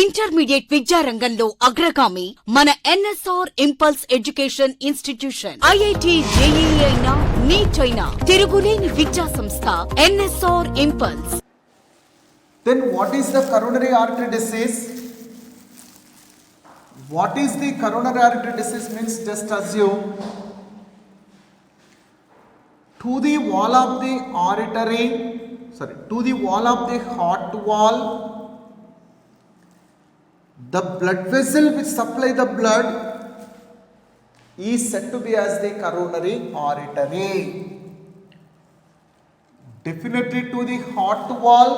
Intermediate విద్యారంగంలో అగ్రగామి మన NSR impulse education institution. IIT, JEE అయినా, నీట్ అయినా తిరుగులేని విద్యా సంస్థ NSR impulse. Then what is the coronary artery disease? What is the coronary artery disease means, just assume to the wall of the artery, to the wall of the heart wall, the blood vessel which supply the blood is said to be as the coronary artery. Definitely to the heart wall,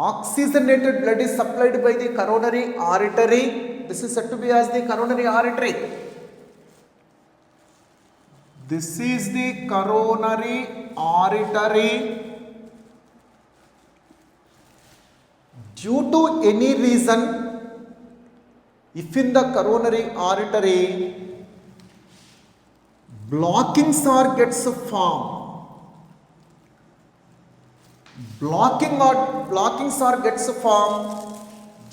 oxygenated blood is supplied by the coronary artery. This is said to be as the coronary artery. This is the coronary artery. Due to any reason, if in the coronary artery blockings or gets formed, blockings or gets formed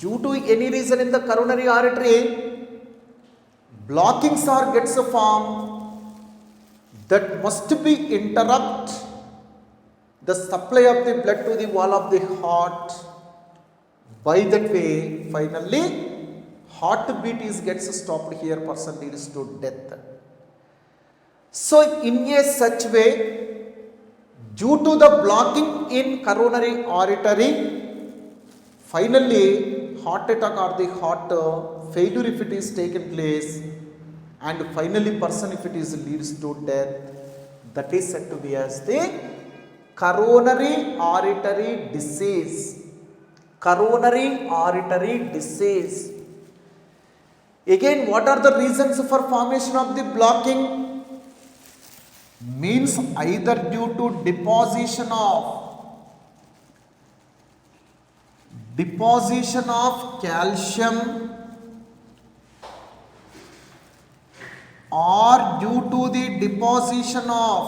due to any reason in the coronary artery, blockings or gets formed, that must be interrupt the supply of the blood to the wall of the heart. By that way, finally heartbeat gets stopped here, person leads to death. So in a such way, due to the blocking in coronary artery, finally heart attack or the heart failure if it is taken place, and finally person if it is leads to death, that is said to be as the coronary artery disease. Coronary artery disease. Again, what are the reasons for formation of the blocking? Means either due to deposition of calcium, or due to the deposition of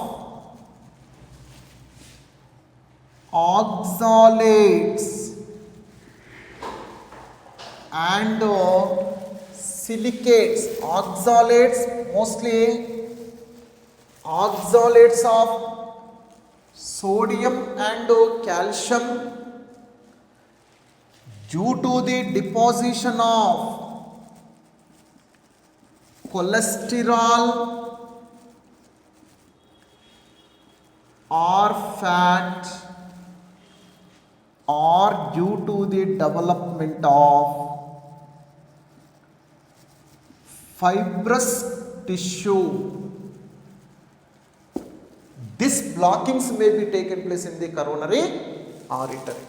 oxalates and silicates. Oxalates, mostly oxalates of sodium and calcium, due to the deposition of cholesterol or fat, or due to the development of fibrous tissue. These blockings may be taken place in the coronary artery.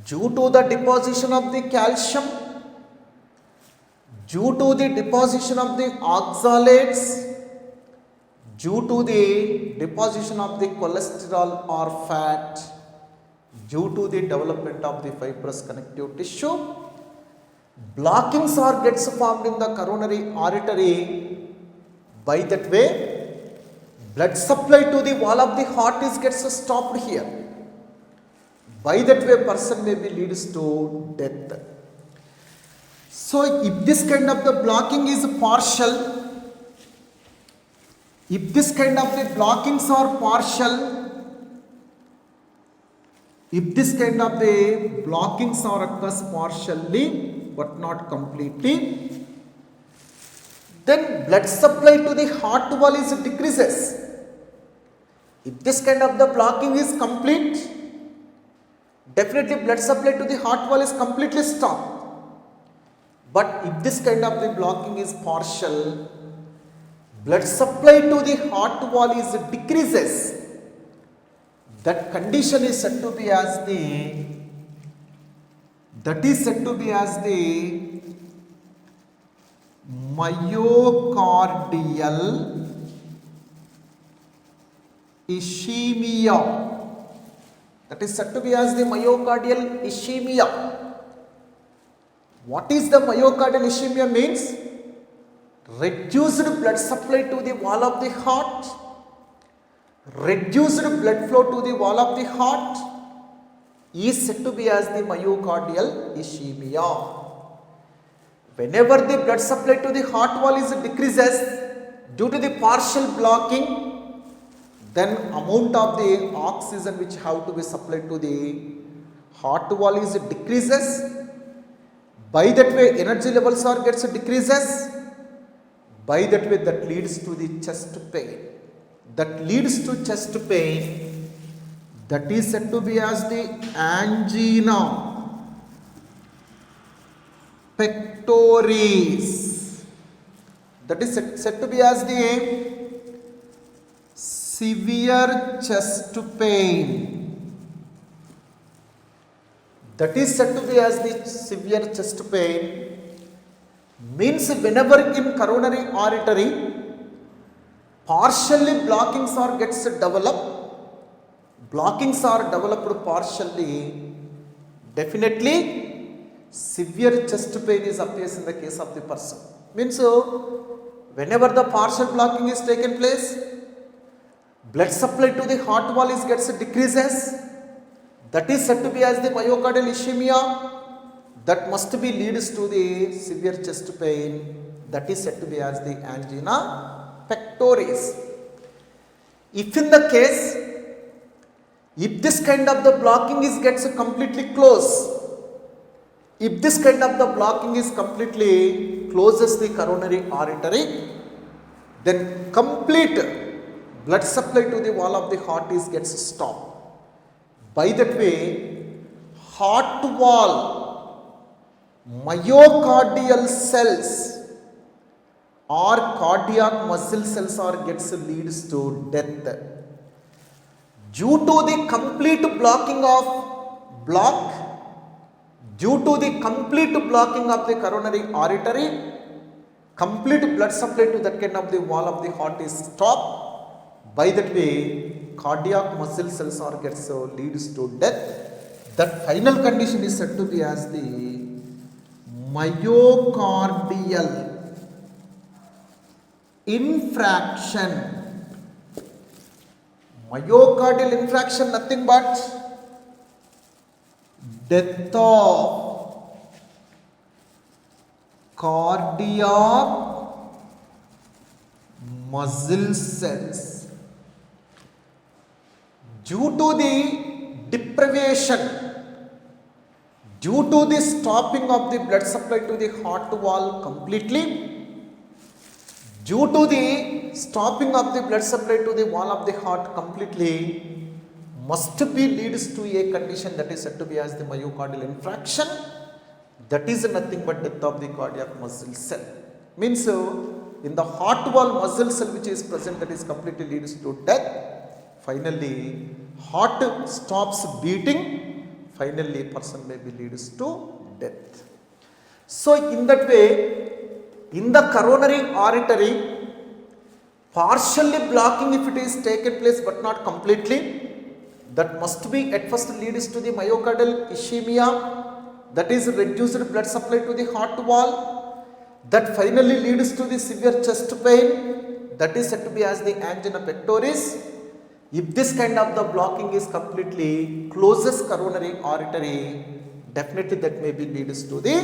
Due to the deposition of the calcium, due to the deposition of the oxalates, due to the deposition of the cholesterol or fat, due to the development of the fibrous connective tissue, blockings or gets formed in the coronary artery. By that way, blood supply to the wall of the heart gets stopped here. By that way, person may be leads to death. So if this kind of the blocking is partial, if this kind of the blockings are partial, if this kind of the blockings are occurs partially but not completely, then blood supply to the heart wall is decreases. If this kind of the blocking is complete, definitely blood supply to the heart wall is completely stopped. But if this kind of the blocking is partial, blood supply to the heart wall is decreases. That condition is said to be as the myocardial ischemia. That is said to be as the myocardial ischemia. What is the myocardial ischemia means? Reduced blood supply to the wall of the heart, reduced blood flow to the wall of the heart, is said to be as the myocardial ischemia. Whenever the blood supply to the heart wall is decreases due to the partial blocking, then amount of the oxygen which have to be supplied to the heart wall is decreases. By that way energy levels are gets decreases. By that way that leads to the chest pain. That leads to chest pain. That is said to be as the angina pectoris. That is said to be as the severe chest pain. That is said to be as the severe chest pain. Means whenever in coronary artery partially blockings are gets developed, blockings are developed partially, definitely severe chest pain is appears in the case of the person. Means whenever the partial blocking is taken place, blood supply to the heart wall is gets decreases. That is said to be as the myocardial ischemia. That must be leads to the severe chest pain. That is said to be as the angina pectoris. If in the case, if this kind of the blocking is gets completely closed, if this kind of the blocking is completely closes the coronary artery, then complete blood supply to the wall of the heart is gets stopped. By that way, heart wall myocardial cells or cardiac muscle cells are gets leads to death due to the complete blocking of due to the complete blocking of the coronary artery, complete blood supply to that kind of the wall of the heart is stopped. By that way cardiac muscle cells are gets leads to death. That final condition is said to be as the myocardial infraction. Myocardial infraction nothing but death of cardiac muscle cells due to the deprivation, due to the stopping of the blood supply to the heart wall completely, due to the stopping of the blood supply to the wall of the heart completely, must be leads to a condition that is said to be as the myocardial infraction. That is nothing but death of the cardiac muscle cell. Means in the heart wall muscle cell which is present, that is completely leads to death. Finally heart stops beating. Finally person may be leads to death. So in that way, in the coronary artery, partially blocking if it is taken place but not completely, that must be at first leads to the myocardial ischemia, that is reduced blood supply to the heart wall, that finally leads to the severe chest pain, that is said to be as the angina pectoris. If this kind of the blocking is completely closes coronary artery, definitely that may be leads to the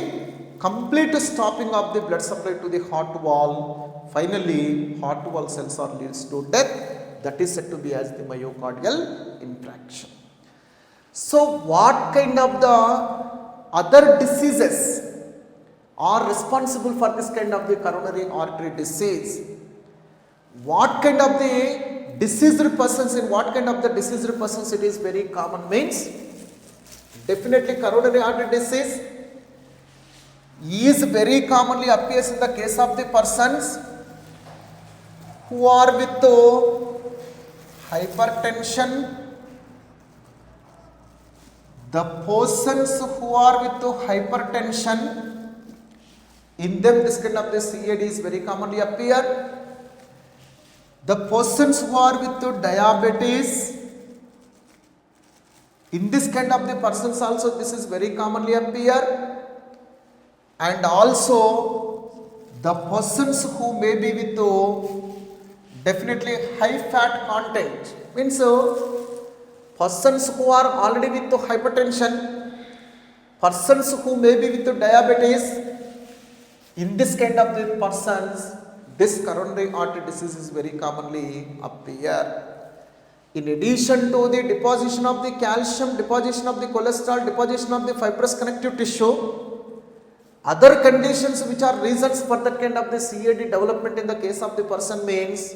complete stopping of the blood supply to the heart wall. Finally heart wall cells are leads to death. That is said to be as the myocardial infraction. So what kind of the other diseases are responsible for this kind of the coronary artery disease? What kind of the diseased persons, in what kind of the diseased persons it is very common means? Definitely coronary artery disease is very commonly appears in the case of the persons who are with hypertension, the persons who are with hypertension, in them this kind of the CAD is very commonly appear. The persons who are with diabetes, in this kind of the persons also this is very commonly appear. And also the persons who may be with definitely high fat content, means persons who are already with hypertension, persons who may be with diabetes, in this kind of the persons, this coronary artery disease is very commonly appear. In addition to the deposition of the calcium, deposition of the cholesterol, deposition of the fibrous connective tissue, other conditions which are reasons for that kind of the CAD development in the case of the person means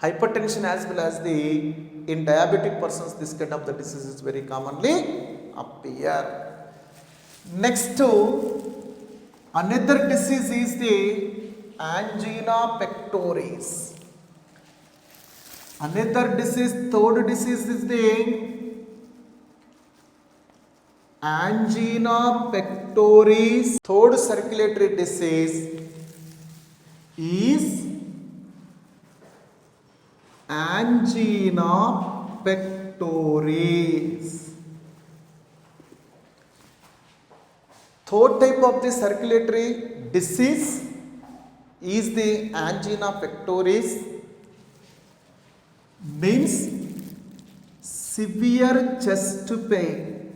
hypertension as well as the in diabetic persons this kind of the disease is very commonly appear. Next to another disease is the angina pectoris. Another disease, third disease is the angina pectoris. Third circulatory disease is angina pectoris. Third type of the circulatory disease is the angina pectoris, means severe chest pain.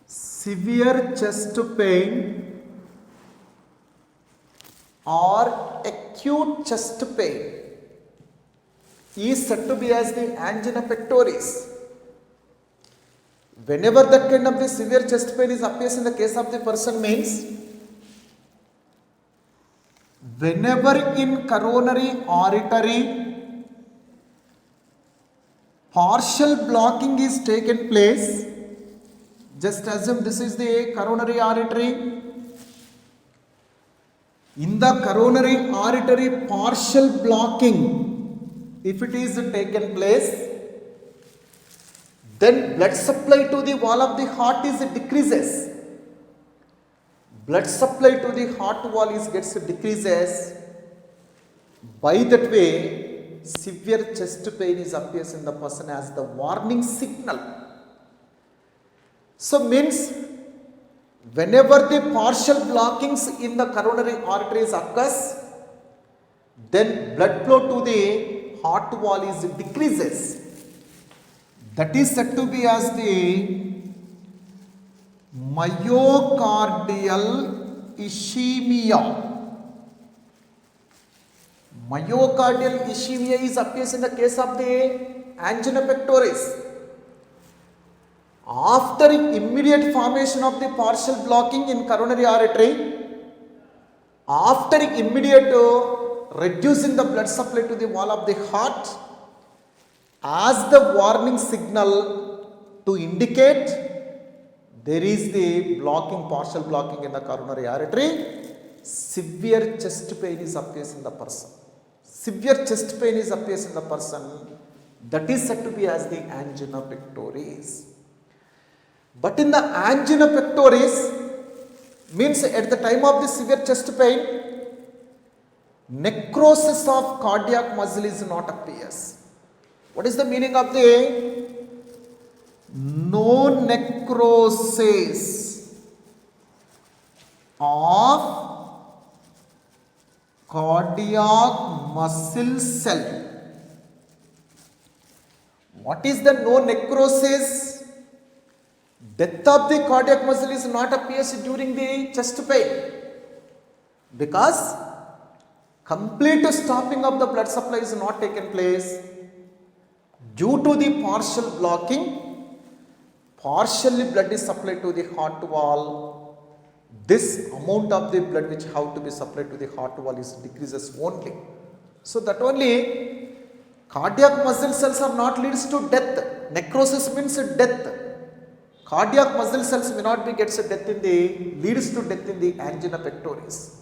Severe chest pain or acute chest pain is said to be as the angina pectoris. Whenever that kind of the severe chest pain is appears in the case of the person means whenever in coronary artery partial blocking is taken place, just assume this is the coronary artery. In the coronary artery partial blocking, if it is taken place, then blood supply to the wall of the heart is decreases. Blood supply to the heart wall is gets decreases. By that way, severe chest pain is appears in the person as the warning signal. So means whenever the partial blockings in the coronary arteries occurs, then blood flow to the heart wall is decreases. That is said to be as the myocardial ischemia. Myocardial ischemia is appears in the case of the angina pectoris. After immediate formation of the partial blocking in coronary artery, after immediate reducing the blood supply to the wall of the heart, as the warning signal to indicate there is the blocking, partial blocking in the coronary artery, severe chest pain is appears in the person. Severe chest pain is appears in the person, that is said to be as the angina pectoris. But in the angina pectoris means at the time of the severe chest pain, necrosis of cardiac muscle is not appears. What is the meaning of the no necrosis of cardiac muscle cell? What is the no necrosis? Death of the cardiac muscle is not appears during the chest pain, because complete stopping of the blood supply is not taken place. Due to the partial blocking, partially blood is supplied to the heart wall. This amount of the blood which have to be supplied to the heart wall is decreases only. So that only cardiac muscle cells are not leads to death. Necrosis means death. Cardiac muscle cells may not be gets death in the leads to death in the angina pectoris.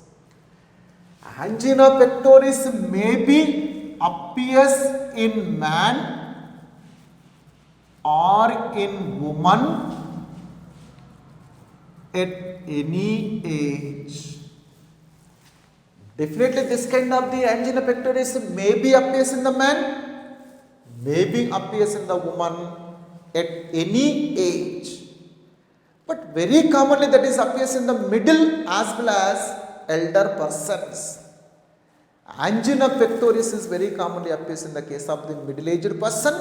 Angina pectoris maybe appears in man or in woman at any age. Definitely this kind of the angina pectoris maybe appears in the man, maybe appears in the woman at any age. But very commonly that is appears in the middle as well as elder persons. Angina pectoris is very commonly appears in the case of the middle-aged person.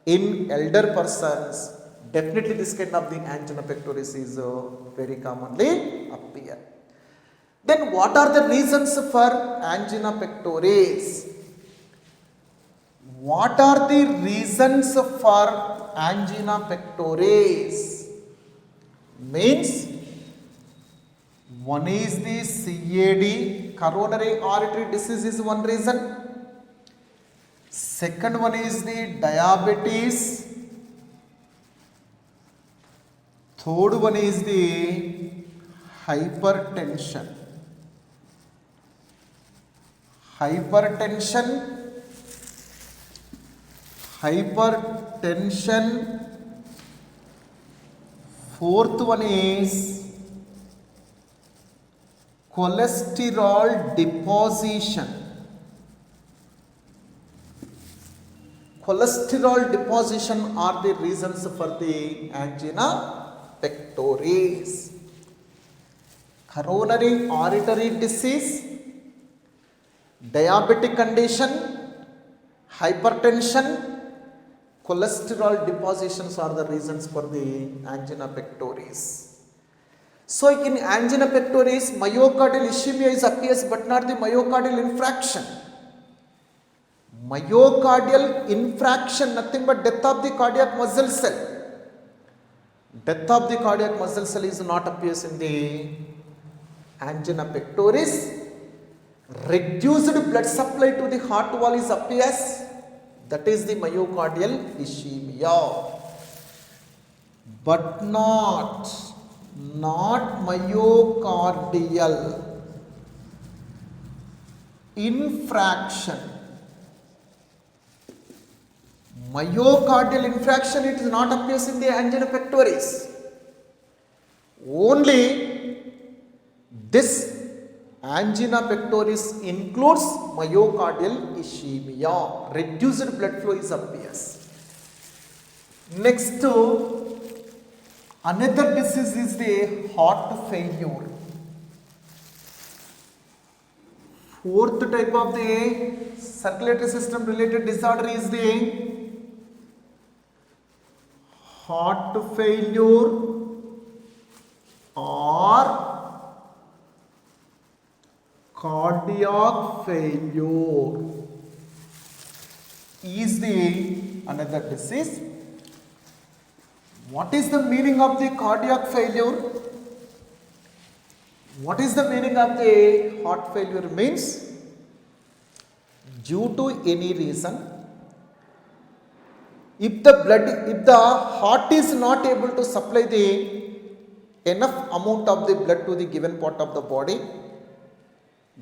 In elder persons, definitely this kind of the angina pectoris is very commonly appear. Then what are the reasons for angina pectoris? What are the reasons for angina pectoris? Means one is the CAD, coronary artery disease is one reason. Second one is the diabetes. Third one is the hypertension. Hypertension. Fourth one is cholesterol deposition. Cholesterol deposition are the reasons for the angina pectoris. Coronary artery disease, diabetic condition, hypertension, cholesterol depositions are the reasons for the angina pectoris. So in angina pectoris, myocardial ischemia is appears but not the myocardial infraction. Myocardial infraction, nothing but death of the cardiac muscle cell. Death of the cardiac muscle cell is not appears in the angina pectoris. Reduced blood supply to the heart wall is appears. That is the myocardial ischemia. But not myocardial infraction. Myocardial infraction, it is not appears in the angina pectoris. Only this angina pectoris includes myocardial ischemia. Reduced blood flow is appears. Next to another disease is the heart failure. Fourth type of the circulatory system related disorder is the heart failure or cardiac failure is the another disease. What is the meaning of the cardiac failure? What is the meaning of the heart failure? Means due to any reason, if the heart is not able to supply the enough amount of the blood to the given part of the body,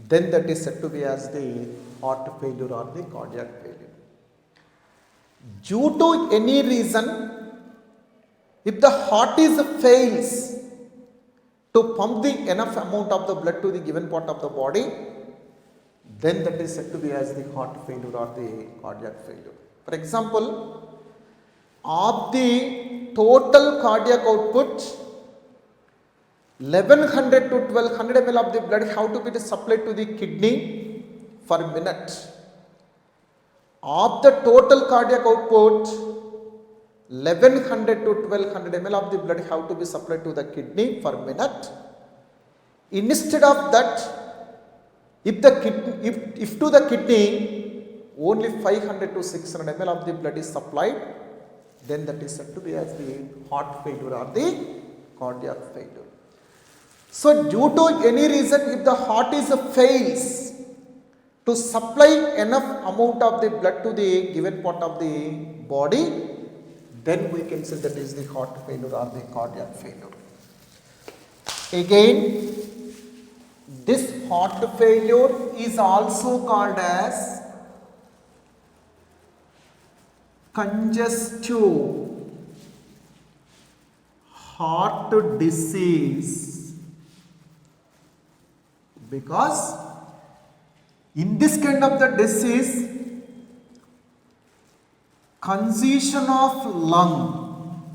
then that is said to be as the heart failure or the cardiac failure. Due to any reason, if the heart is fails to pump the enough amount of the blood to the given part of the body, then that is said to be as the heart failure or the cardiac failure. For example, of the total cardiac output, 1100 to 1200 ml of the blood have to be supplied to the kidney per minute. Of the total cardiac output, 1100 to 1200 ml of the blood have to be supplied to the kidney per minute. Instead of that, if to the kidney only 500 to 600 ml of the blood is supplied, then that is said to be as the heart failure or the cardiac failure. So due to any reason, if the heart is fails to supply enough amount of the blood to the given part of the body, then we can say that is the heart failure or the cardiac failure. Again, this heart failure is also called as congestive heart disease, because in this kind of the disease, congestion of lung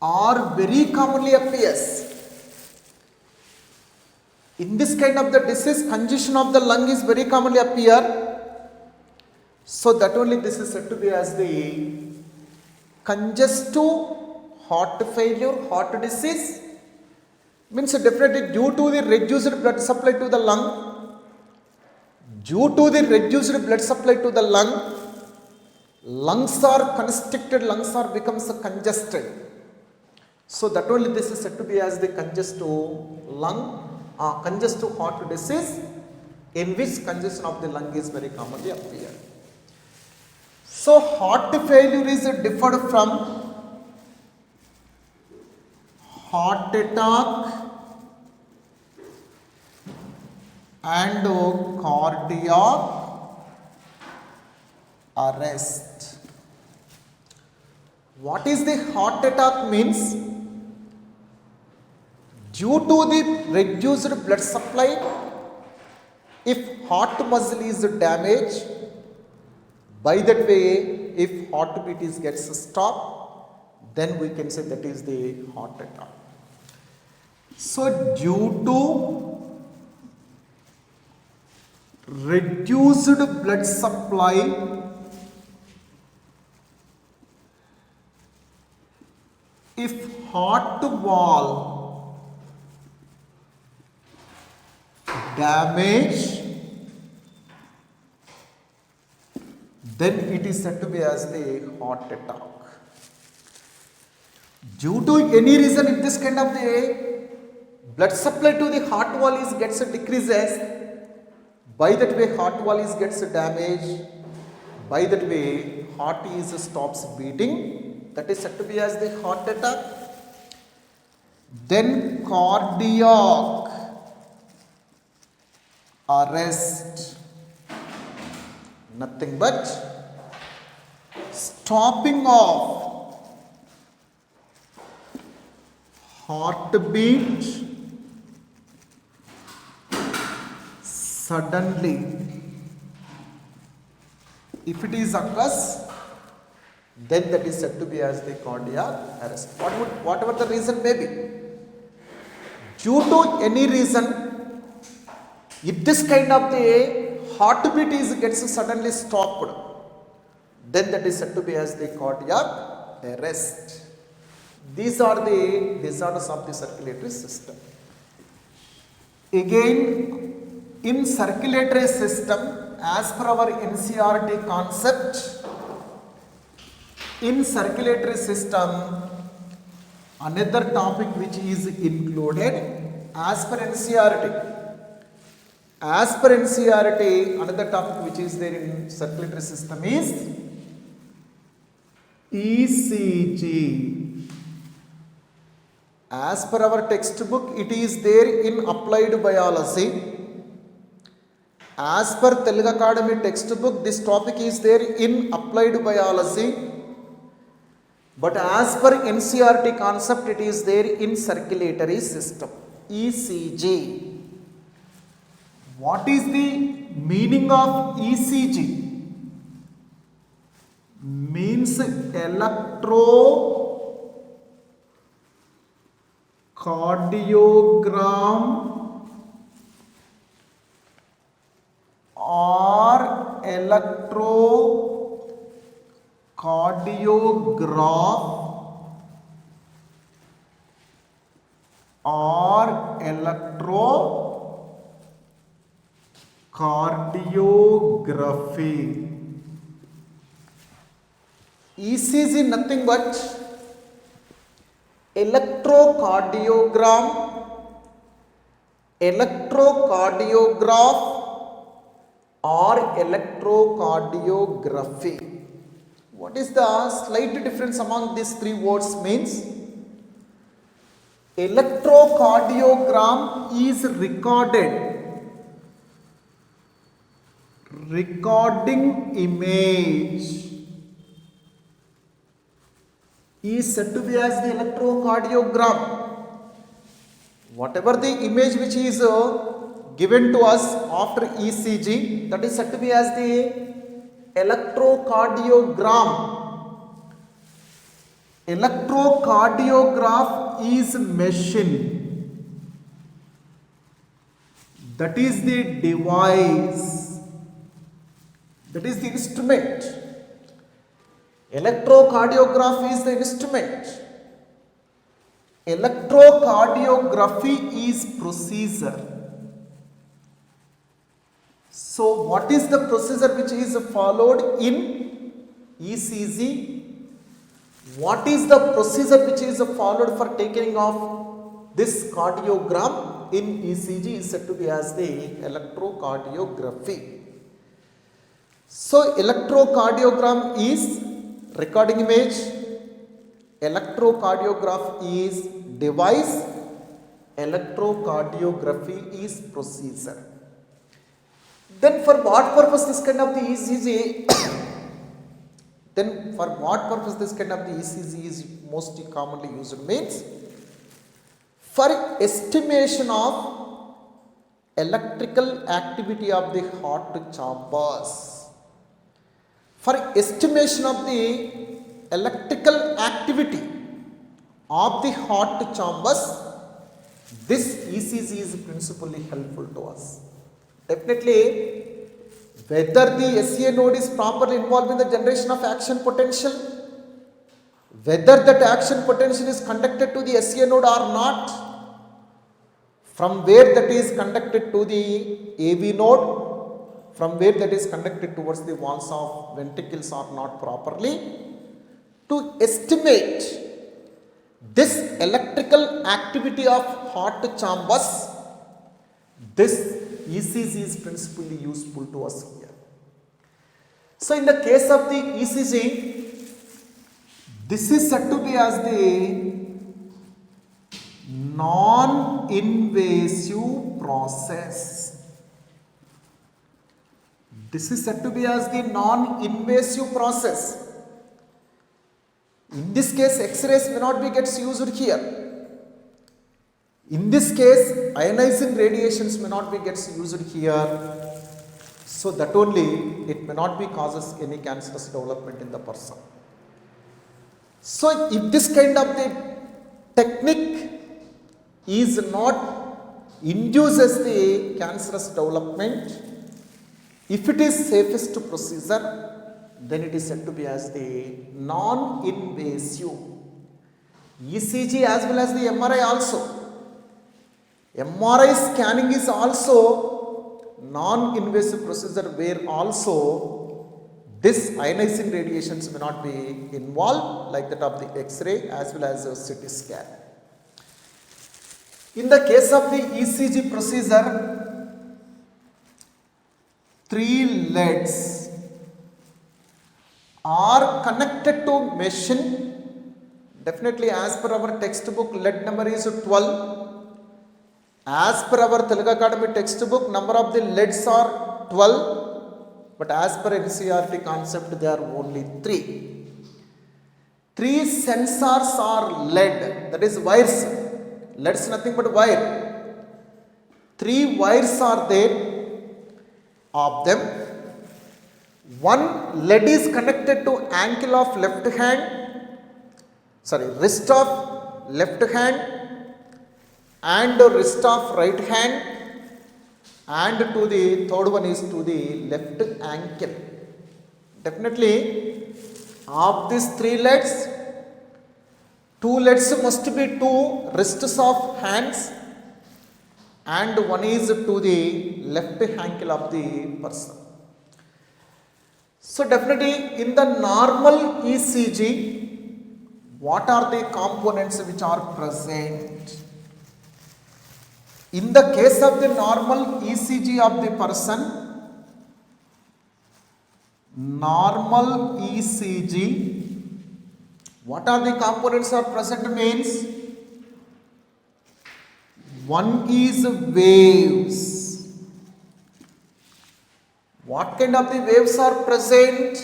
are very commonly appears. In this kind of the disease, congestion of the lung is very commonly appear. So that only this is said to be as the congestive heart failure, heart disease. Means definitely due to the reduced blood supply to the lung. Due to the reduced blood supply to the lung, lungs are constricted, lungs are becomes congested. So that only this is said to be as the congestive congestive heart disease, in which congestion of the lung is very commonly appear. So heart failure is different from heart attack and cardiac arrest. What is the heart attack means? Due to the reduced blood supply, if heart muscle is damaged, by that way, if heartbeat gets stopped, then we can say that is the heart attack. So due to reduced blood supply, if heart wall damage, then it is said to be as the heart attack. Due to any reason, if this kind of the blood supply to the heart wall gets decreases, by that way heart wall gets damaged, by that way heart stops beating, that is said to be as the heart attack. Then cardiac arrest, nothing but stopping of heartbeat suddenly. If it is occurs, then that is said to be as the cardiac arrest. Whatever the reason may be, due to any reason, if this kind of the heartbeat gets suddenly stopped, then that is said to be as the cardiac arrest. These are the disorders of the circulatory system. Again, in circulatory system, as per our NCERT concept, in circulatory system, another topic which is included as per NCERT. As per NCERT, another topic which is there in circulatory system is ECG. As per our textbook, it is there in applied biology. As per Telugu Academy textbook, this topic is there in applied biology. But as per NCERT concept, it is there in circulatory system, ECG. What is the meaning of ECG? Means electrocardiogram or electrocardiograph or electrocardiography. ECG nothing but electrocardiogram, electrocardiograph or electrocardiography. What is the slight difference among these three words means? Electrocardiogram is recording image is said to be as the electrocardiogram. Whatever the image which is given to us after ECG, that is said to be as the electrocardiogram. Electrocardiograph is machine that is the device, that is the instrument. Electrocardiography is the instrument. Electrocardiography is procedure. So what is the procedure which is followed in ECG? What is the procedure which is followed for taking of this cardiogram in ECG is said to be as the electrocardiography. So electrocardiogram is recording image, electrocardiograph is device, electrocardiography is procedure. Then for what purpose this kind of the ECG is most commonly used means for estimation of electrical activity of the heart chambers. For estimation of the electrical activity of the heart chambers, this ECG is principally helpful to us. Definitely, whether the SCA node is properly involved in the generation of action potential, whether that action potential is conducted to the SCA node or not, from where that is conducted to the AV node, from where that is conducted towards the walls of ventricles or not properly, to estimate this electrical activity of heart chambers, this ECG is principally useful to us here. So in the case of the ECG, this is said to be as the non-invasive process. This is said to be as the non-invasive process. In this case, X-rays may not be gets used here. In this case, ionizing radiations may not be gets used here. So that only it may not be causes any cancerous development in the person. So if this kind of the technique is not induces the cancerous development, if it is safest procedure, then it is said to be as the non-invasive. ECG as well as the MRI also. MRI scanning is also non-invasive procedure where also this ionizing radiations may not be involved like that of the X-ray as well as a CT scan. In the case of the ECG procedure, 3 leads are connected to machine. Definitely as per our textbook, lead number is 12. As per our Telugu Academy textbook, number of the leads are 12, but as per NCERT concept, they are only 3. 3 sensors are lead, that is wires. Lead is nothing but wire. 3 wires are there of them. One lead is connected to ankle of wrist of left hand and wrist of right hand, and to the third one is to the left ankle. Definitely of these 3 leads, 2 leads must be to wrists of hands and one is to the left ankle of the person. So definitely in the normal ECG, what are the components which are present? In the case of the normal ECG of the person, normal ECG, what are the components are present means? One is waves. What kind of the waves are present?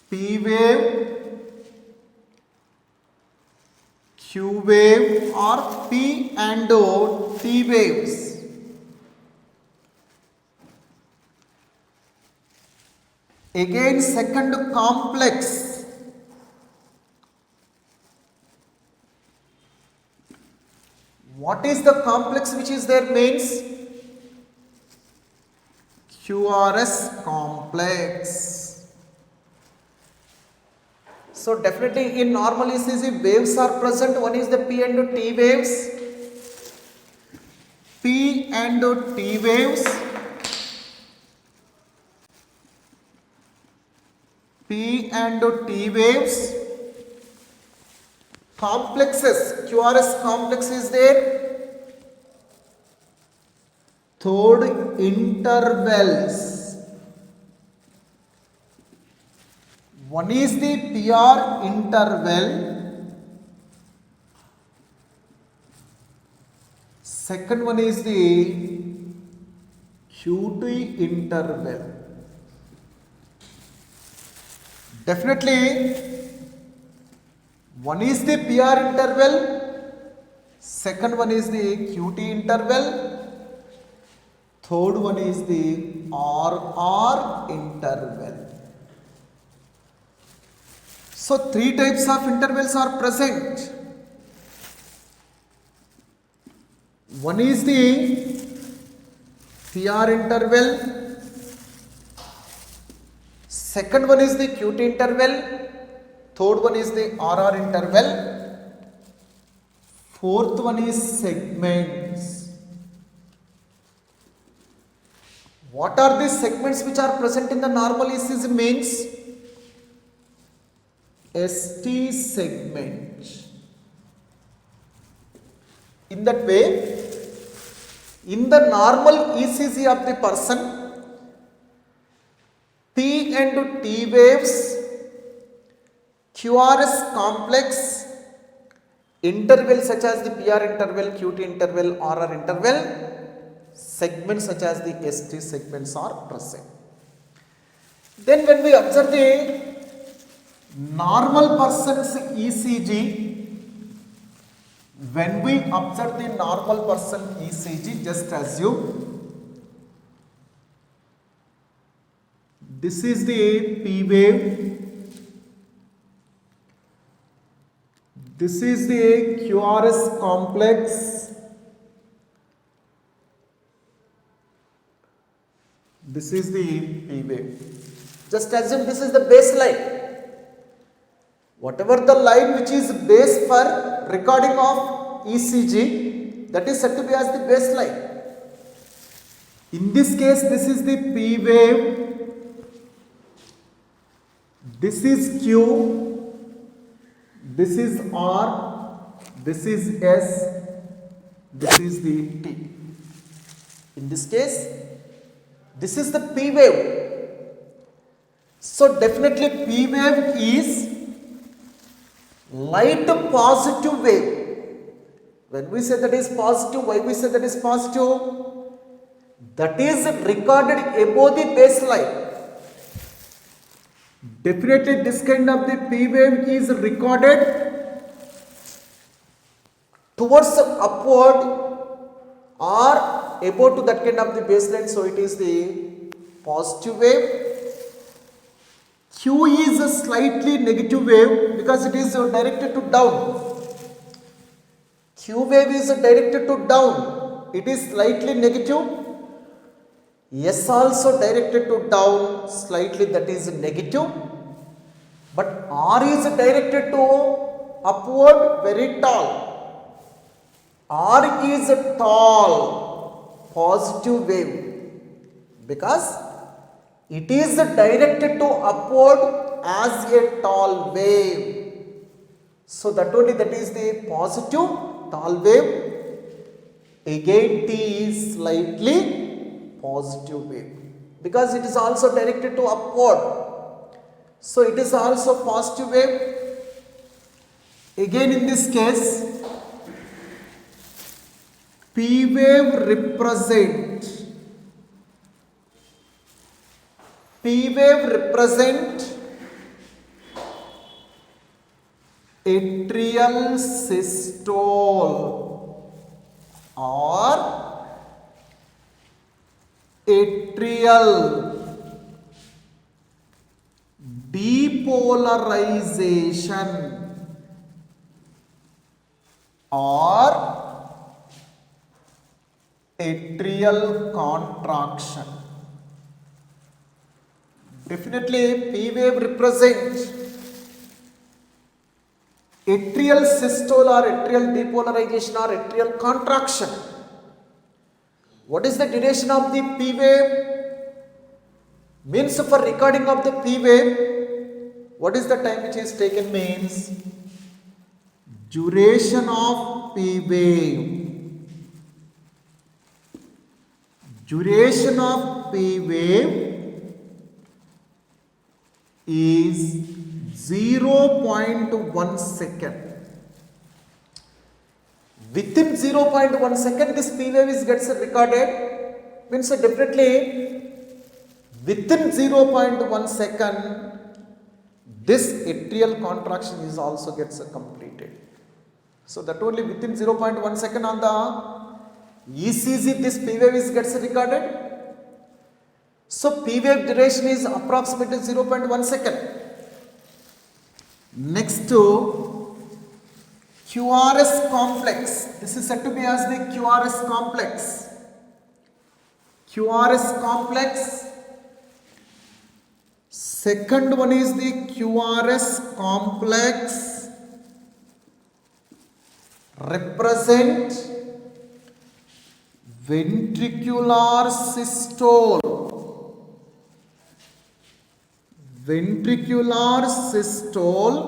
P wave, Q wave or P and T waves. Again second complex, What is the complex which is there means? QRS complex. So definitely in normal ECG waves are present. One is the P and T waves. P and T waves. P and T waves. Complexes. QRS complex is there. Third, intervals. One is the PR interval. Second one is the QT interval. Definitely, one is the PR interval. Second one is the QT interval. Third one is the RR interval. So three types of intervals are present. One is the PR interval. Second one is the QT interval. Third one is the RR interval. Fourth one is segments. What are the segments which are present in the normal ECG means? ST segment. In that way, in the normal ECG of the person, P and T waves, QRS complex, intervals such as the PR interval, QT interval, RR interval, segments such as the ST segments are present. Then when we observe the normal person's ECG, when we observe the normal person ECG, just assume this is the P wave, this is the QRS complex, this is the P wave. Just assume this is the baseline. Whatever the line which is base for recording of ECG, that is said to be as the baseline. In this case, this is the P wave, this is Q, this is R, this is S, this is the T. In this case, this is the P wave. So definitely P wave is light positive wave. When we say that is positive, why we say that is positive? That is recorded above the baseline. Definitely this kind of the P wave is recorded towards upward or above to that kind of the baseline, so it is the positive wave. Q is a slightly negative wave because it is directed to down. Q wave is directed to down. It is slightly negative. S also directed to down, slightly, that is negative. But R is directed to upward, very tall. R is a tall, positive wave because it is directed to upward as a tall wave. So that only, that is the positive tall wave. Again T is slightly positive wave because it is also directed to upward. So it is also positive wave. Again in this case, P wave represent atrial systole or atrial depolarization or atrial contraction. Definitely P wave represents atrial systole or atrial depolarization or atrial contraction. What is the duration of the P wave? Means for recording of the P wave, what is the time which is taken means duration of P wave. Duration of P wave is 0.1 second. Within 0.1 second this P wave is gets recorded, means definitely within 0.1 second this atrial contraction is also gets completed. So that only within 0.1 second on the ECG this P wave is gets recorded. So P wave duration is approximately 0.1 second. Next to QRS complex. This is said to be as the QRS complex. QRS complex. Second one is the QRS complex represent ventricular systole. Ventricular systole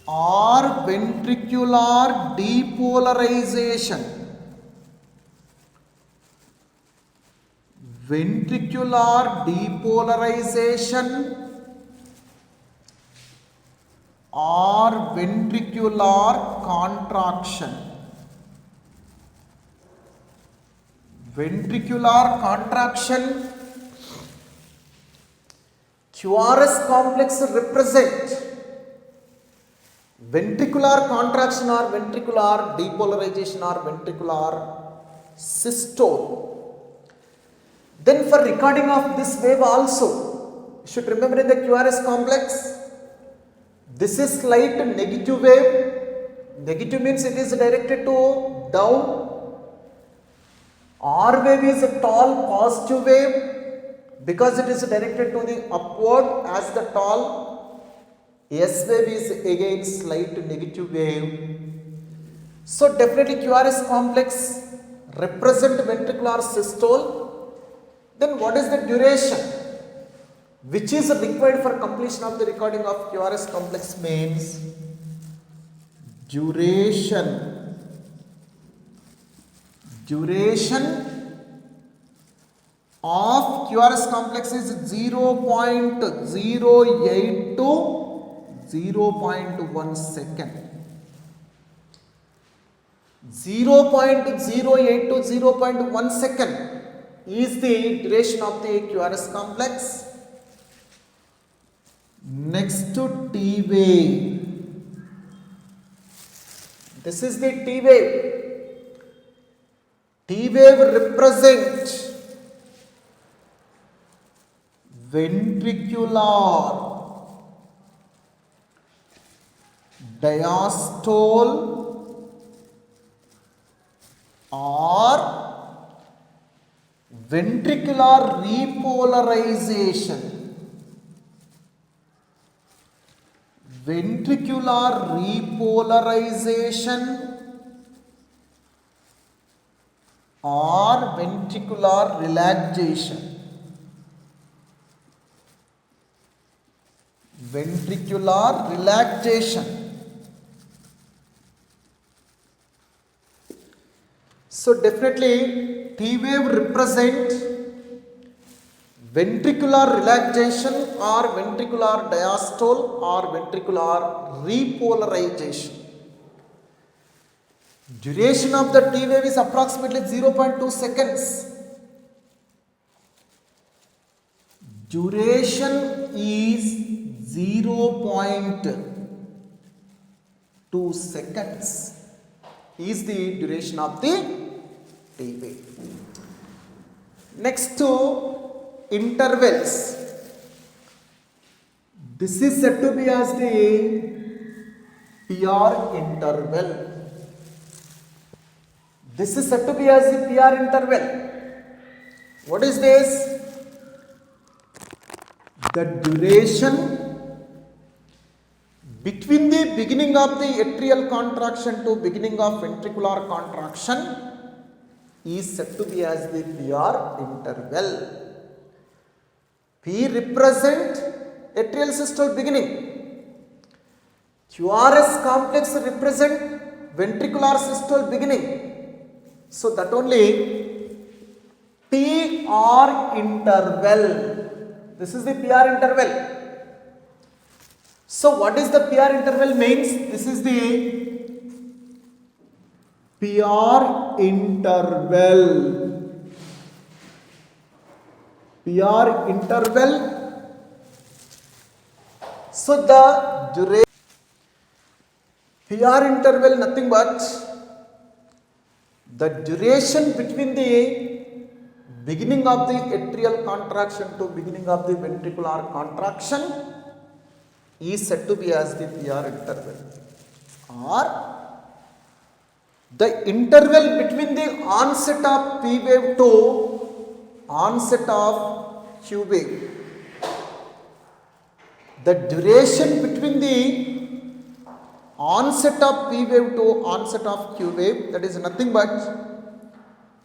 or ventricular depolarization. Ventricular depolarization or ventricular contraction. Ventricular contraction. QRS complex represent ventricular contraction or ventricular depolarization or ventricular systole. Then for recording of this wave also, you should remember in the QRS complex, this is slight negative wave. Negative means it is directed to down. R wave is a tall positive wave because it is directed to the upward, as the tall. S wave is again slight negative wave. So definitely QRS complex represent ventricular systole. Then what is the duration which is required for completion of the recording of QRS complex means duration of QRS complex is 0.08 to 0.1 second. 0.08 to 0.1 second is the duration of the QRS complex. Next to T wave. This is the T wave. T wave represent ventricular diastole or ventricular repolarization. Ventricular repolarization or ventricular relaxation. Ventricular relaxation. So definitely T wave represent ventricular relaxation or ventricular diastole or ventricular repolarization. Duration of the T wave is approximately 0.2 seconds. Duration is 0.2 seconds is the duration of the T wave. Next to intervals. This is said to be as the PR interval. This is said to be as the PR interval. What is this? The duration between the beginning of the atrial contraction to beginning of ventricular contraction is said to be as the PR interval. P represent atrial systole beginning. QRS complex represent ventricular systole beginning. So that only PR interval. This is the PR interval. So what is the PR interval means? This is the PR interval. PR interval. So the duration PR interval nothing but the duration between the beginning of the atrial contraction to beginning of the ventricular contraction is said to be as the PR interval, or the interval between the onset of P wave to onset of Q wave. The duration between the onset of P wave to onset of Q wave, that is nothing but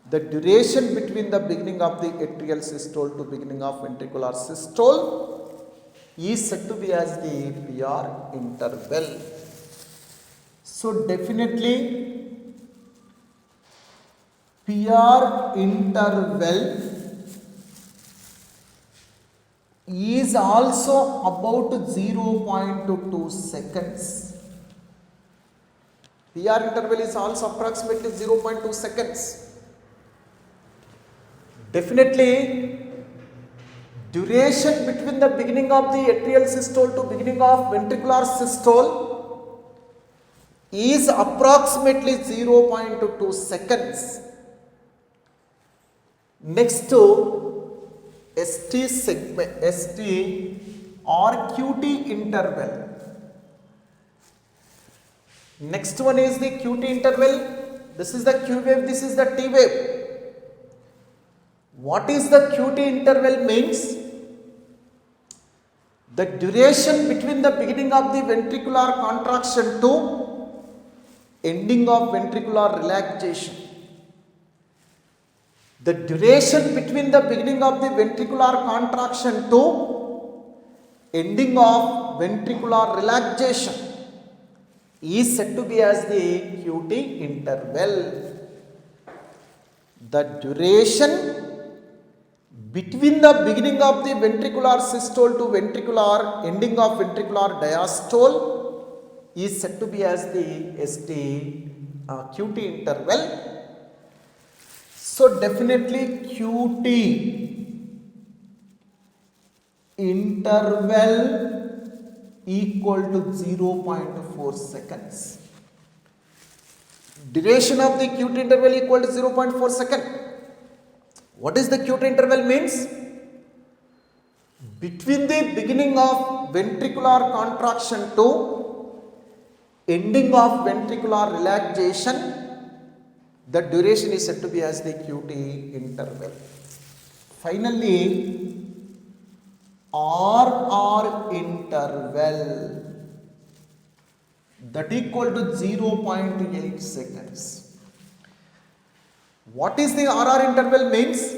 the duration between the beginning of the atrial systole to beginning of ventricular systole is said to be as the PR interval. So definitely PR interval is also about 0.2 seconds. PR interval is also approximately 0.2 seconds. Definitely, duration between the beginning of the atrial systole to beginning of ventricular systole is approximately 0.2 seconds. Next to ST segment, ST or QT interval. Next one is the QT interval. This is the Q wave, this is the T wave. What is the QT interval means? The duration between the beginning of the ventricular contraction to ending of ventricular relaxation. The duration between the beginning of the ventricular contraction to ending of ventricular relaxation is said to be as the QT interval. The duration between the beginning of the ventricular systole to ventricular ending of ventricular diastole is said to be as the QT interval. So definitely QT interval equal to 0.4 seconds. Duration of the QT interval equal to 0.4 seconds. What is the QT interval means? Between the beginning of ventricular contraction to ending of ventricular relaxation, the duration is said to be as the QT interval. Finally, RR interval, that equal to 0.8 seconds. What is the RR interval means?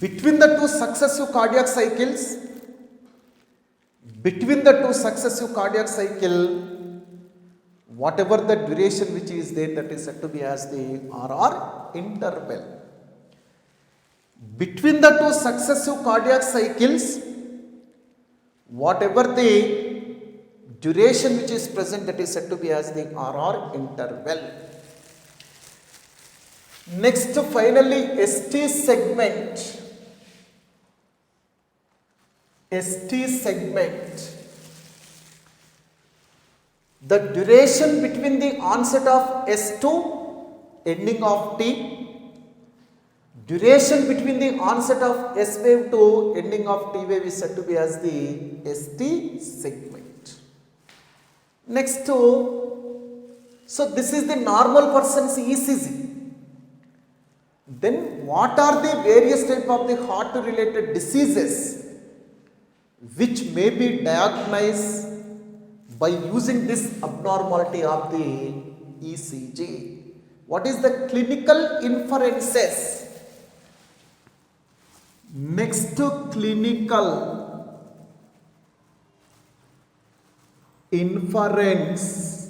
Between the two successive cardiac cycles, whatever the duration which is there, that is said to be as the RR interval. Between the two successive cardiac cycles, whatever the duration which is present, that is said to be as the RR interval. Next, finally, ST segment. The duration between the onset of S2, ending of T, duration between the onset of S wave to ending of T wave is said to be as the ST segment. Next to So this is the normal person's ECG. Then what are the various type of the heart related diseases which may be diagnosed by using this abnormality of the ECG? What is the clinical inferences? Next to clinical inference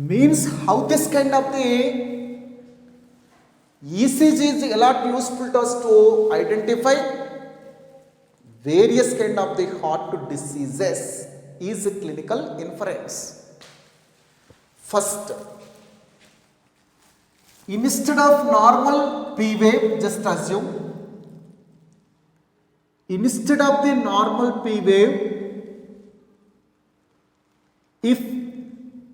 means how this kind of the ECG is a lot useful to us to identify various kind of the heart diseases is a clinical inference. First, instead of normal P wave, just assume, instead of the normal P wave, if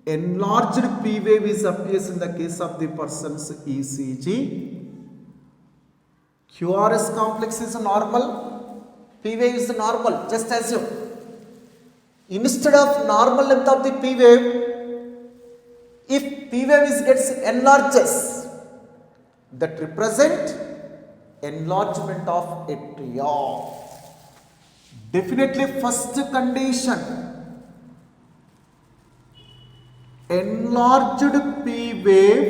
enlarged P wave is appears in the case of the person's ECG, QRS complex is normal, P wave is normal, just assume. Instead of normal length of the P wave, if P wave gets enlarges, that represent enlargement of atria. Definitely first condition, enlarged P wave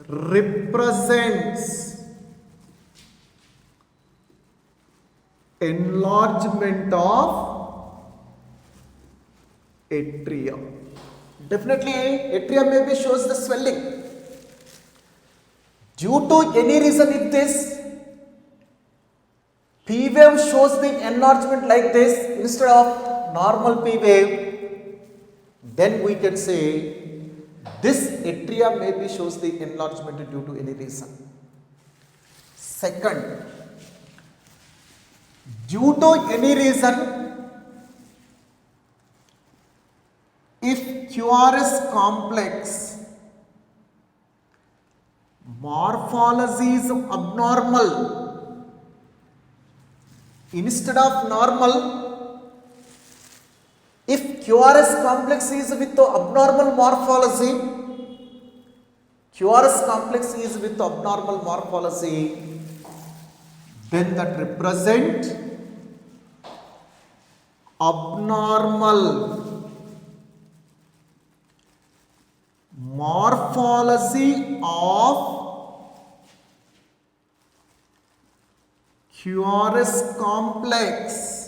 represents enlargement of atria. Definitely atria maybe shows the swelling. Due to any reason, if this P wave shows the enlargement like this instead of normal P wave, then we can say this atria maybe shows the enlargement due to any reason. Second, due to any reason, if QRS complex morphology is abnormal, instead of normal, if QRS complex is with abnormal morphology, QRS complex is with abnormal morphology, then that represent abnormal morphology of QRS complex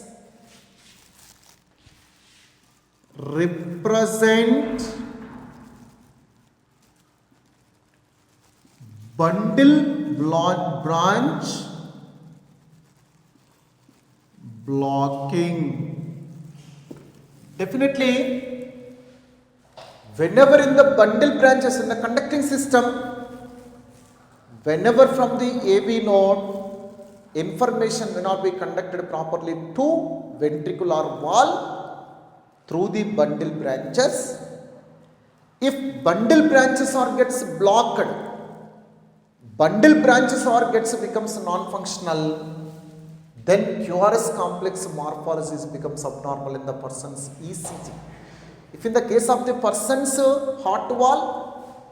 represent bundle branch blocking. Definitely, whenever in the bundle branches in the conducting system, whenever from the AV node information may not be conducted properly to ventricular wall through the bundle branches. If bundle branches are gets blocked, bundle branches are becomes non-functional, then QRS complex morphology becomes abnormal in the person's ECG. If in the case of the person's heart wall,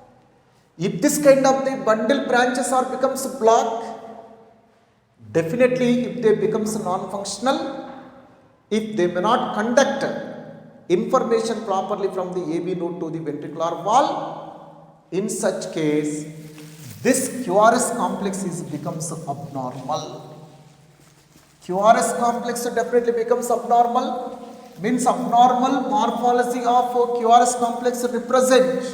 if this kind of the bundle branches are becomes blocked, definitely if they becomes non-functional, if they may not conduct information properly from the AV node to the ventricular wall, in such case this QRS complex becomes abnormal. QRS complex definitely becomes abnormal, means abnormal morphology of QRS complex represent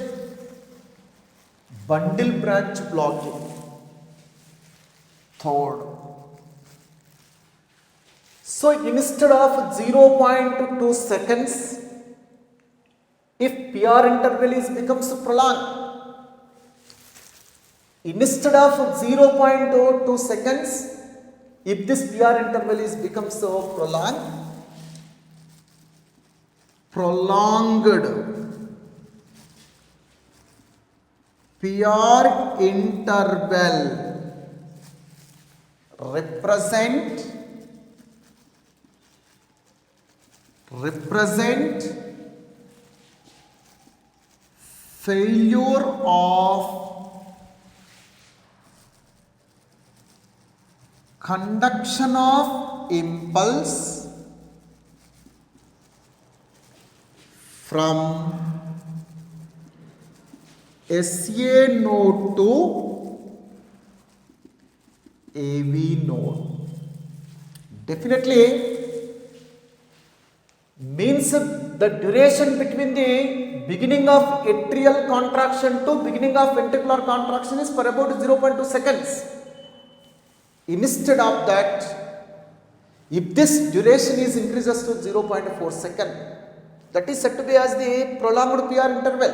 bundle branch blocking. Third, so instead of 0.2 seconds, if PR interval becomes prolonged, instead of 0.2 seconds, if this PR interval becomes prolonged PR interval represent failure of conduction of impulse from SA node to AV node. Definitely means the duration between the beginning of atrial contraction to beginning of ventricular contraction is for about 0.2 seconds. Instead of that, if this duration is increases to 0.4 second, that is said to be as the prolonged PR interval.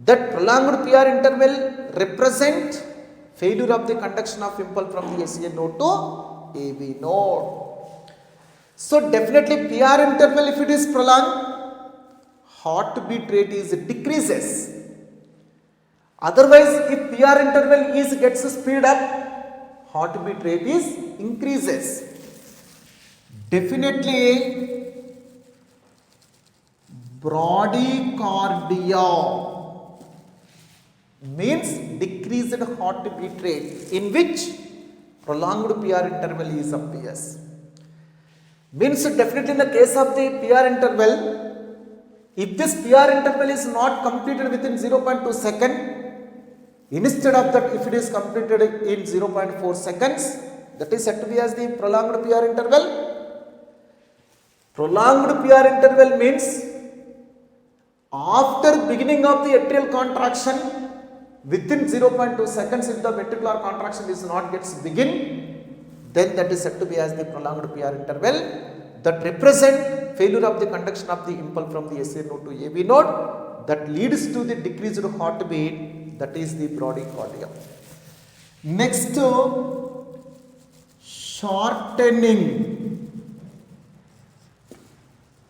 That prolonged PR interval represent failure of the conduction of impulse from the SCA node to AV node. So definitely PR interval, if it is prolonged, heartbeat rate is decreases. Otherwise, if PR interval is gets speed up, heartbeat rate is increases. Definitely bradycardia means decreased heartbeat rate in which prolonged PR interval is appears. Means definitely in the case of the PR interval, if this PR interval is not completed within 0.2 second, instead of that if it is completed in 0.4 seconds, that is said to be as the prolonged PR interval. Prolonged PR interval means after beginning of the atrial contraction, within 0.2 seconds if the ventricular contraction is not gets begin, then that is said to be as the prolonged PR interval that represent failure of the conduction of the impulse from the SA node to AV node that leads to the decreased heartbeat, that is the bradycardia. Next, shortening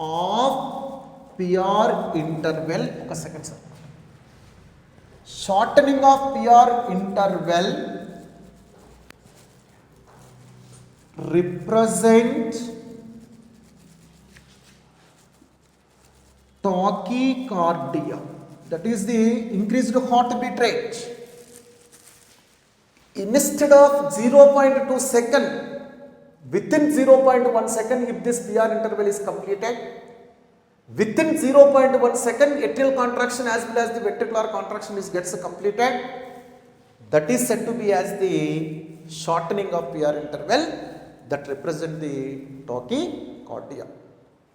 of PR interval. Okay, second sir. Shortening of PR interval represent tachycardia, that is the increased heartbeat rate. Instead of 0.2 second, within 0.1 second if this PR interval is completed, within 0.1 second atrial contraction as well as the ventricular contraction is gets completed, that is said to be as the shortening of PR interval that represent the tachycardia.